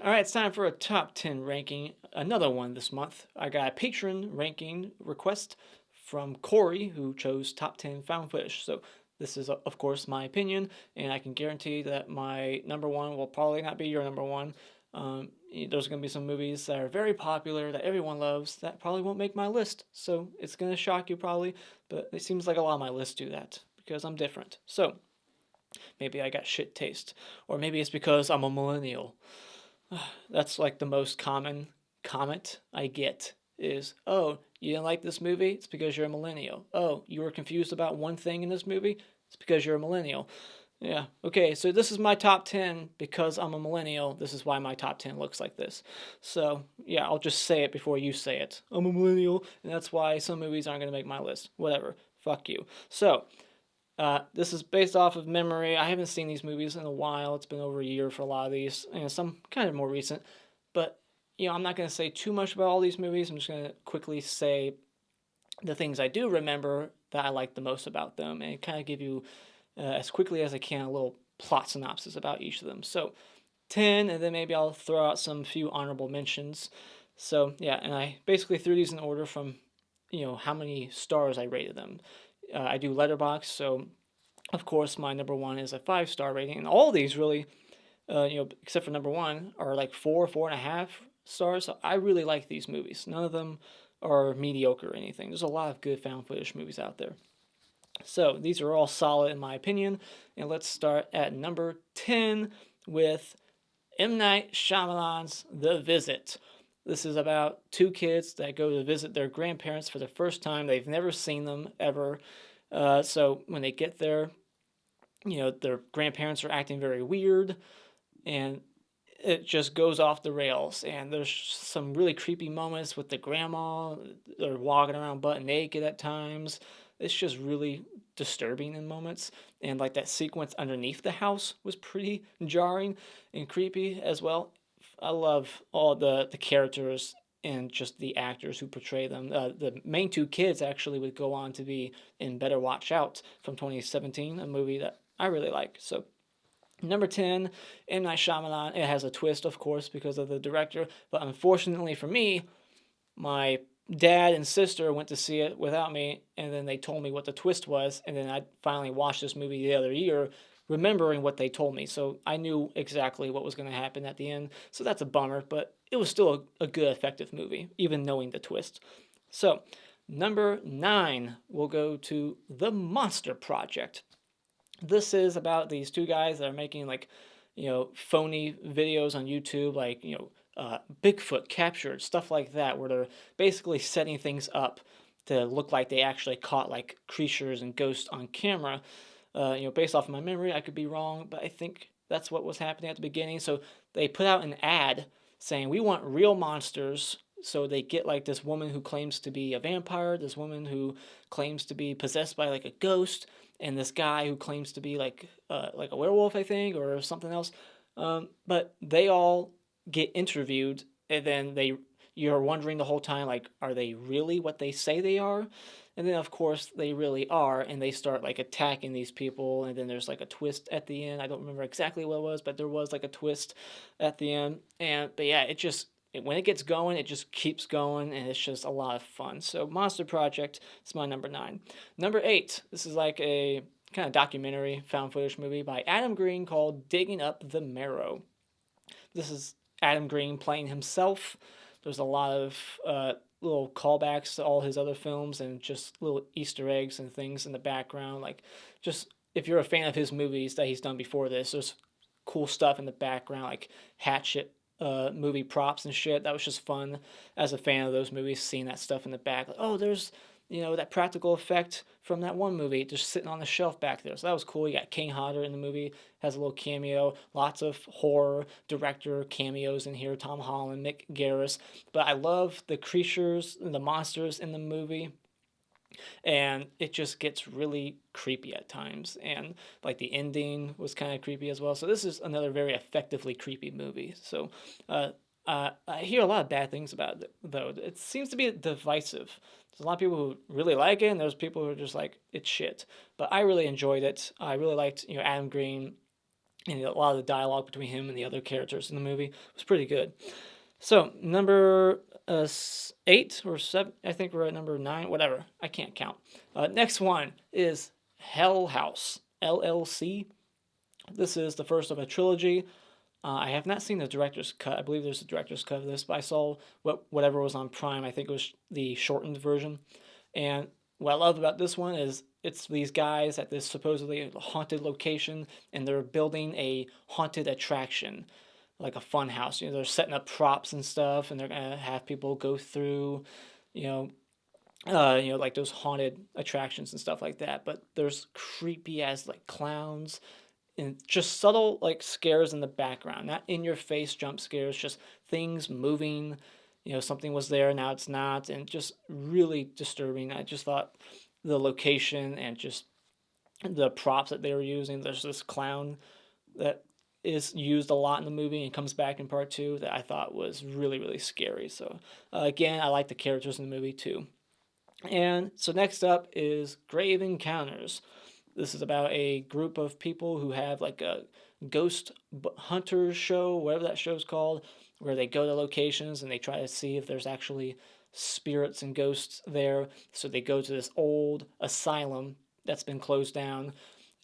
All right, it's time for a top 10 ranking. Another one this month. I got a patron ranking request from Corey, who chose top 10 found footage. So, this is, of course, my opinion, and I can guarantee that my number one will probably not be your number one. There's going to be some movies that are very popular that everyone loves that probably won't make my list. So, it's going to shock you probably, but it seems like a lot of my lists do that because I'm different. So, maybe I got shit taste, or maybe it's because I'm a millennial. That's like the most common comment I get is, "Oh, you didn't like this movie? It's because you're a millennial. Oh, you were confused about one thing in this movie? It's because you're a millennial." Yeah, okay, so this is my top 10 because I'm a millennial. This is why my top 10 looks like this. So, yeah, I'll just say it before you say it. I'm a millennial, and that's why some movies aren't going to make my list. Whatever. Fuck you. So, this is based off of memory. I haven't seen these movies in a while. It's been over a year for a lot of these, and some kind of more recent. But, I'm not going to say too much about all these movies. I'm just going to quickly say the things I do remember that I like the most about them and kind of give you, as quickly as I can, a little plot synopsis about each of them. So, 10, and then maybe I'll throw out some few honorable mentions. So, yeah, and I basically threw these in order from, how many stars I rated them. I do Letterbox, so of course my number one is a 5-star rating, and all these really, except for number one, are like 4.5 stars. So I really like these movies. None of them are mediocre or anything. There's a lot of good found footage movies out there. So these are all solid in my opinion, and let's start at number 10 with M. Night Shyamalan's The Visit. This is about two kids that go to visit their grandparents for the first time. They've never seen them ever. So when they get there, their grandparents are acting very weird, and it just goes off the rails. And there's some really creepy moments with the grandma. They're walking around butt naked at times. It's just really disturbing in moments. And like that sequence underneath the house was pretty jarring and creepy as well. I love all the characters and just the actors who portray them. The main two kids actually would go on to be in Better Watch Out from 2017, a movie that I really like. So, number 10, M. Night Shyamalan. It has a twist, of course, because of the director, but unfortunately for me, my dad and sister went to see it without me, and then they told me what the twist was, and then I finally watched this movie the other year, remembering what they told me. So I knew exactly what was going to happen at the end. So that's a bummer, but it was still a good, effective movie, even knowing the twist. So, number 9, we'll go to The Monster Project. This is about these two guys that are making phony videos on YouTube, like, Bigfoot captured, stuff like that, where they're basically setting things up to look like they actually caught like creatures and ghosts on camera. Based off of my memory, I could be wrong, but I think that's what was happening at the beginning. So they put out an ad saying, "We want real monsters." So they get like this woman who claims to be a vampire, this woman who claims to be possessed by like a ghost, and this guy who claims to be like a werewolf, I think, or something else. But they all get interviewed, and then you're wondering the whole time, like, are they really what they say they are? And then of course they really are, and they start like attacking these people, and then there's like a twist at the end. I don't remember exactly what it was, but there was like a twist at the end. But yeah, when it gets going, it just keeps going, and it's just a lot of fun. So Monster Project is my number 9. Number 8, this is like a kind of documentary found footage movie by Adam Green called Digging Up the Marrow. This is Adam Green playing himself. There's a lot of little callbacks to all his other films and just little Easter eggs and things in the background. Like, just if you're a fan of his movies that he's done before this, there's cool stuff in the background, like Hatchet movie props and shit. That was just fun as a fan of those movies, seeing that stuff in the back. Like, oh, there's that practical effect from that one movie just sitting on the shelf back there. So that was cool. You got King Hodder in the movie, has a little cameo. Lots of horror director cameos in here. Tom Holland, Mick Garris. But I love the creatures and the monsters in the movie, and it just gets really creepy at times, and like the ending was kind of creepy as well. So this is another very effectively creepy movie. So I hear a lot of bad things about it, though. It seems to be divisive. There's a lot of people who really like it, and there's people who are just like, it's shit. But I really enjoyed it. I really liked Adam Green and a lot of the dialogue between him and the other characters in the movie was pretty good. So number 8 or 7, I think we're at number 9, whatever. I can't count. Next one is Hell House LLC. This is the first of a trilogy. I have not seen the director's cut. I believe there's a director's cut of this, but I saw whatever was on Prime. I think it was the shortened version. And what I love about this one is it's these guys at this supposedly haunted location, and they're building a haunted attraction, like a fun house. They're setting up props and stuff, and they're gonna have people go through, you know, like those haunted attractions and stuff like that. But there's creepy as like clowns and just subtle like scares in the background, not in your face jump scares, just things moving. Something was there, now it's not, and just really disturbing. I just thought the location and just the props that they were using. There's this clown that is used a lot in the movie and comes back in part 2 that I thought was really, really scary. So again, I like the characters in the movie too. And so next up is Grave Encounters. This is about a group of people who have like a ghost hunters show, whatever that show's called, where they go to locations and they try to see if there's actually spirits and ghosts there. So they go to this old asylum that's been closed down,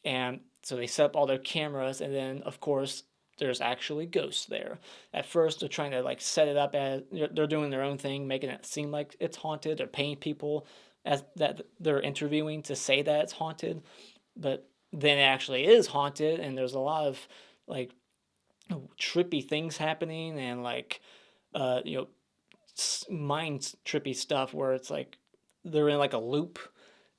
and so they set up all their cameras, and then of course there's actually ghosts there. At first they're trying to like set it up as they're doing their own thing, making it seem like it's haunted. They're paying people as that they're interviewing to say that it's haunted, but then it actually is haunted, and there's a lot of like trippy things happening, and like mind trippy stuff where it's like they're in like a loop,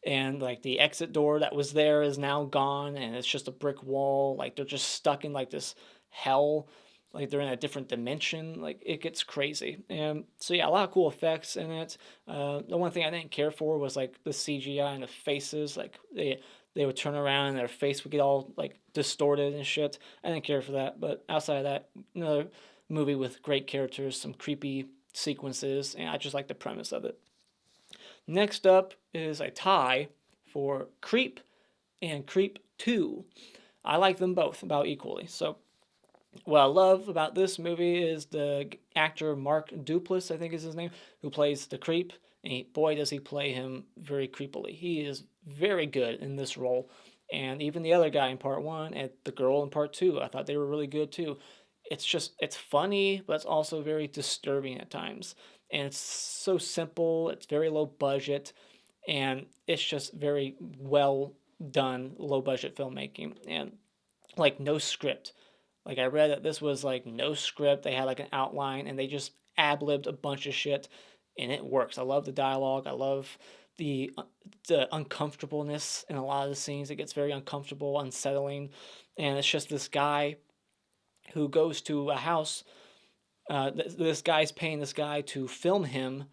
and like the exit door that was there is now gone, and it's just a brick wall. Like they're just stuck in like this hell, like they're in a different dimension. Like it gets crazy. And so yeah, a lot of cool effects in it. The one thing I didn't care for was like the CGI and the faces. Like they would turn around and their face would get all like distorted and shit. I didn't care for that. But outside of that, another movie with great characters, some creepy sequences, and I just like the premise of it. Next up is a tie for Creep and Creep 2. I like them both about equally. So what I love about this movie is the actor Mark Duplass, I think is his name, who plays the creep. And boy, does he play him very creepily. He is very good in this role. And even the other guy in part 1 and the girl in part 2, I thought they were really good too. It's funny, but it's also very disturbing at times. And it's so simple, it's very low budget, and it's just very well done, low budget filmmaking. And like no script. Like I read that this was like no script. They had like an outline and they just ad-libbed a bunch of shit, and it works. I love the dialogue. I love the uncomfortableness in a lot of the scenes. It gets very uncomfortable, unsettling, and it's just this guy who goes to a house. This guy's paying this guy to film him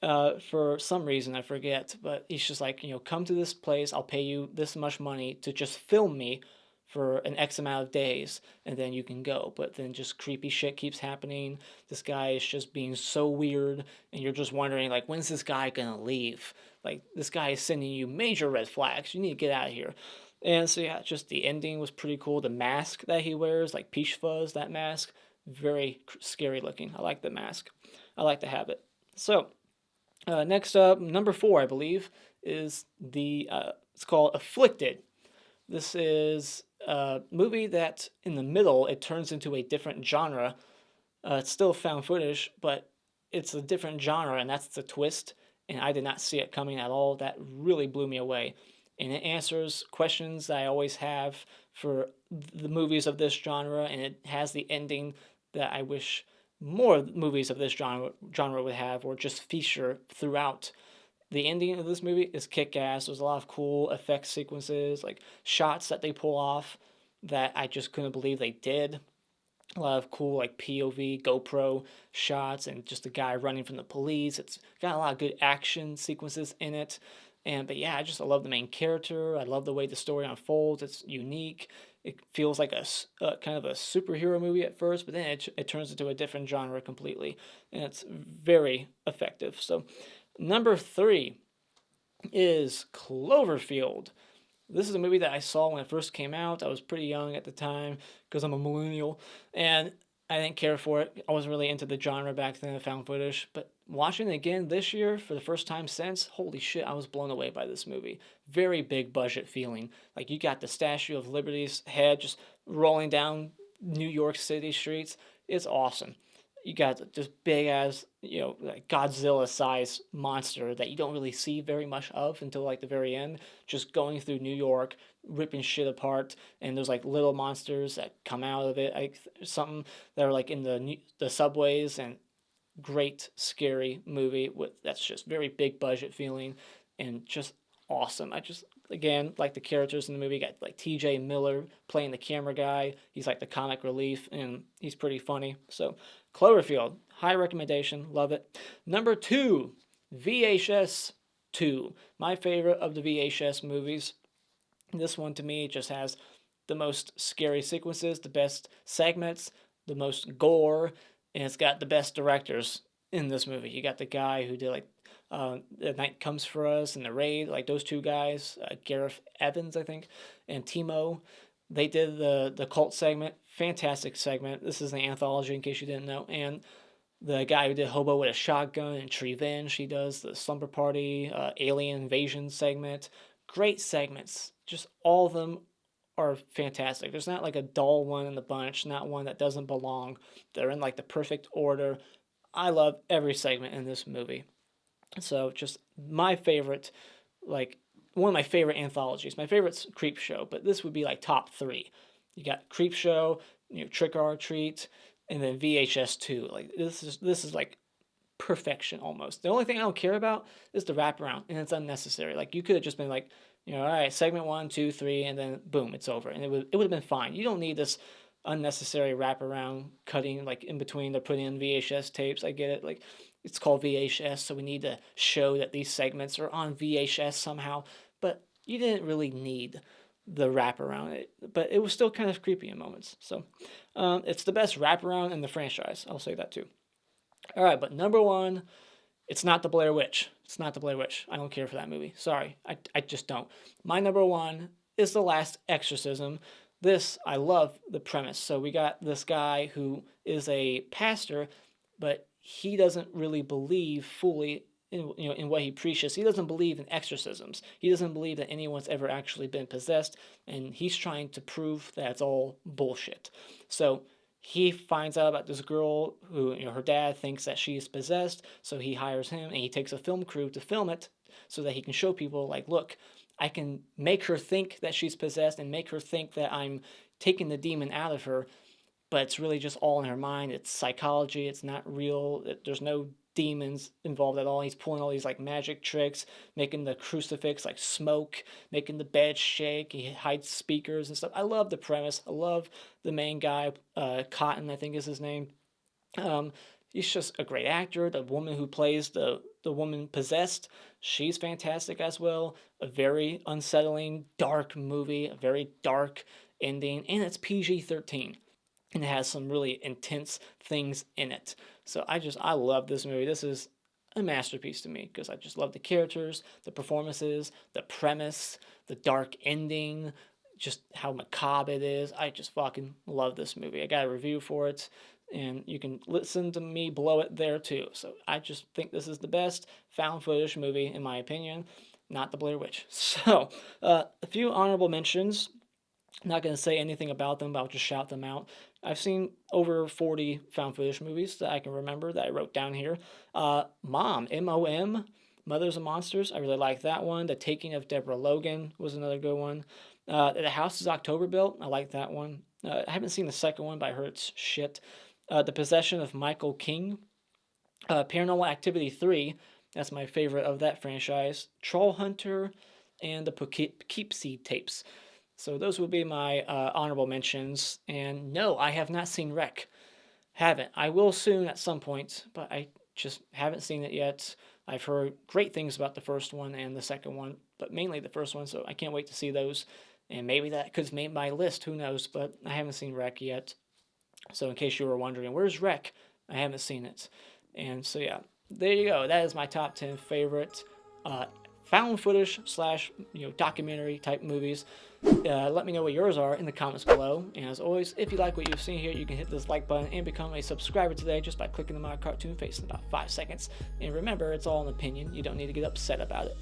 for some reason, I forget, but he's just like, come to this place, I'll pay you this much money to just film me for an X amount of days, and then you can go. But then just creepy shit keeps happening. This guy is just being so weird, and you're just wondering, like, when's this guy gonna leave? Like, this guy is sending you major red flags. You need to get out of here. And so, yeah, just the ending was pretty cool. The mask that he wears, like Peach Fuzz, that mask, very scary looking. I like the mask. I like to have it. So, next up, number 4, I believe, is it's called Afflicted. This is a movie that in the middle, it turns into a different genre. It's still found footage, but it's a different genre, and that's the twist. And I did not see it coming at all. That really blew me away. And it answers questions that I always have for the movies of this genre, and it has the ending that I wish more movies of this genre would have, or just feature throughout. The ending of this movie is kick-ass. There's a lot of cool effect sequences, like shots that they pull off that I just couldn't believe they did. A lot of cool like POV, GoPro shots, and just a guy running from the police. It's got a lot of good action sequences in it. But yeah, I love the main character. I love the way the story unfolds. It's unique. It feels like a kind of a superhero movie at first, but then it turns into a different genre completely, and it's very effective. So number 3 is Cloverfield. This is a movie that I saw when it first came out. I was pretty young at the time because I'm a millennial, and I didn't care for it. I wasn't really into the genre back then, found footage. But watching it again this year for the first time since, holy shit, I was blown away by this movie. Very big budget feeling. Like, you got the Statue of Liberty's head just rolling down New York City streets. It's awesome. You got this big ass, like Godzilla size monster that you don't really see very much of until like the very end, just going through New York, ripping shit apart. And there's like little monsters that come out of it, like something that are like in the subways. And great scary movie with that's just very big budget feeling and just awesome. I just again like the characters in the movie. You got like T.J. Miller playing the camera guy. He's like the comic relief and he's pretty funny. So Cloverfield, high recommendation, love it. Number 2, VHS 2, my favorite of the VHS movies. This one to me just has the most scary sequences, the best segments, the most gore, and it's got the best directors in this movie. You got the guy who did like The Night Comes for Us and The Raid, like those two guys, Gareth Evans, I think, and Timo. They did the cult segment, fantastic segment. This is an anthology in case you didn't know, and the guy who did Hobo with a Shotgun and Revenge, he does the Slumber Party, Alien Invasion segment. Great segments. Just all of them are fantastic. There's not like a dull one in the bunch, not one that doesn't belong. They're in like the perfect order. I love every segment in this movie. So just my favorite, like one of my favorite anthologies. My favorite's Creep Show, but this would be like top 3. You got Creep Show, Trick or Treat, and then VHS 2. Like this is like perfection almost. The only thing I don't care about is the wraparound, and it's unnecessary. Like you could have just been like, all right, segment 1, 2, 3, and then boom, it's over, and it would have been fine. You don't need this unnecessary wraparound cutting like in between. They're putting in VHS tapes. I get it. Like it's called VHS, so we need to show that these segments are on VHS somehow. But you didn't really need the wraparound, but it was still kind of creepy in moments. So it's the best wraparound in the franchise. I'll say that too. All right, but number 1, it's not the Blair Witch. It's not the Blair Witch. I don't care for that movie. Sorry, I just don't. My number 1 is The Last Exorcism. This, I love the premise. So we got this guy who is a pastor, but he doesn't really believe fully in what he preaches. He doesn't believe in exorcisms. He doesn't believe that anyone's ever actually been possessed, and he's trying to prove that it's all bullshit. So he finds out about this girl who, her dad thinks that she is possessed, so he hires him and he takes a film crew to film it so that he can show people, like, look, I can make her think that she's possessed and make her think that I'm taking the demon out of her, but it's really just all in her mind. It's psychology. It's not real. There's no demons involved at all. He's pulling all these like magic tricks, making the crucifix like smoke, making the bed shake. He hides speakers and stuff. I love the premise. I love the main guy, Cotton, I think is his name. He's just a great actor. The woman who plays the woman possessed, she's fantastic as well. A very unsettling, dark movie, a very dark ending, and it's PG-13. And it has some really intense things in it. So I love this movie. This is a masterpiece to me because I just love the characters, the performances, the premise, the dark ending, just how macabre it is. I just fucking love this movie. I got a review for it, and you can listen to me blow it there too. So I just think this is the best found footage movie in my opinion, not the Blair Witch. So a few honorable mentions. I'm not going to say anything about them, but I'll just shout them out. I've seen over 40 found footage movies that I can remember that I wrote down here. Mom, M-O-M, Mothers of Monsters. I really like that one. The Taking of Deborah Logan was another good one. The House is October Built. I like that one. I haven't seen the second one, but I heard it's shit. The Possession of Michael King. Paranormal Activity 3. That's my favorite of that franchise. Troll Hunter and the Poughkeepsie Tapes. So those would be my honorable mentions. And no, I have not seen Wreck. Haven't. I will soon at some point, but I just haven't seen it yet. I've heard great things about the first one and the second one, but mainly the first one, so I can't wait to see those. And maybe that could make my list, who knows, but I haven't seen Wreck yet. So in case you were wondering, where's Wreck? I haven't seen it. And so yeah, there you go. That is my top 10 favorite found footage slash documentary type movies. Let me know what yours are in the comments below. And as always, if you like what you've seen here, you can hit this like button and become a subscriber today just by clicking on my cartoon face in about 5 seconds. And remember, it's all an opinion. You don't need to get upset about it.